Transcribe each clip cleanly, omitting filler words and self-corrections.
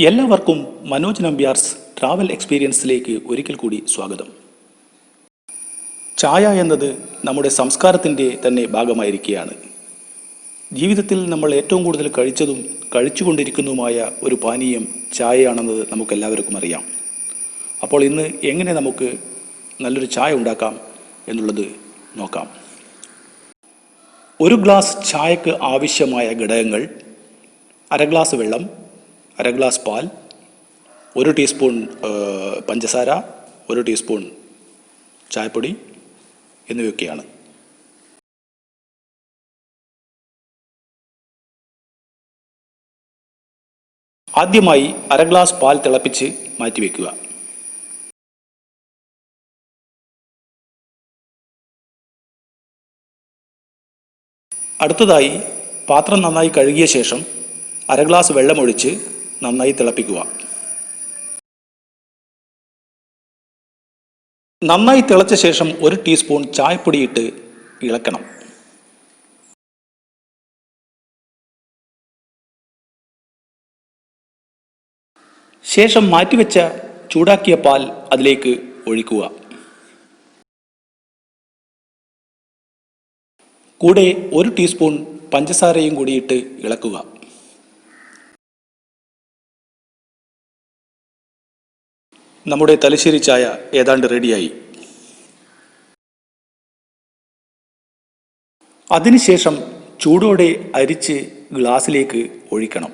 എല്ലാവർക്കും മനോജ് നമ്പ്യാർസ് ട്രാവൽ എക്സ്പീരിയൻസിലേക്ക് ഒരിക്കൽ കൂടി സ്വാഗതം. ചായ എന്നത് നമ്മുടെ സംസ്കാരത്തിൻ്റെ തന്നെ ഭാഗമായിരിക്കുകയാണ്. ജീവിതത്തിൽ നമ്മൾ ഏറ്റവും കൂടുതൽ കഴിച്ചതും കഴിച്ചുകൊണ്ടിരിക്കുന്നതുമായ ഒരു പാനീയം ചായയാണെന്നത് നമുക്കെല്ലാവർക്കും അറിയാം. അപ്പോൾ ഇന്ന് എങ്ങനെ നമുക്ക് നല്ലൊരു ചായ ഉണ്ടാക്കാം എന്നുള്ളത് നോക്കാം. ഒരു ഗ്ലാസ് ചായക്ക് ആവശ്യമായ ഘടകങ്ങൾ: അര ഗ്ലാസ് വെള്ളം, അര ഗ്ലാസ് പാൽ, 1 ടീസ്പൂൺ പഞ്ചസാര, 1 ടീസ്പൂൺ ചായപ്പൊടി എന്നിവയൊക്കെയാണ്. ആദ്യമായി അര ഗ്ലാസ് പാൽ തിളപ്പിച്ച് മാറ്റിവെക്കുക. അടുത്തതായി പാത്രം നന്നായി കഴുകിയ ശേഷം അര ഗ്ലാസ് വെള്ളമൊഴിച്ച് നന്നായി തിളപ്പിക്കുക. നന്നായി തിളച്ച ശേഷം 1 ടീസ്പൂൺ ചായപ്പൊടി ഇട്ട് ഇളക്കണം. ശേഷം മാറ്റിവെച്ച ചൂടാക്കിയ പാൽ അതിലേക്ക് ഒഴിക്കുക. കൂടെ 1 ടീസ്പൂൺ പഞ്ചസാരയും കൂടിയിട്ട് ഇളക്കുക. നമ്മുടെ തലശ്ശേരി ചായ ഏതാണ്ട് റെഡിയായി. അതിനുശേഷം ചൂടോടെ അരിച്ച് ഗ്ലാസ്സിലേക്ക് ഒഴിക്കണം.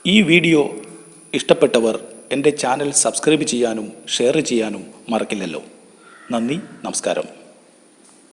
ഈ വീഡിയോ ഇഷ്ടപ്പെട്ടവർ എൻ്റെ ചാനൽ സബ്സ്ക്രൈബ് ചെയ്യാനും ഷെയർ ചെയ്യാനും മറക്കില്ലല്ലോ. നന്ദി, നമസ്കാരം.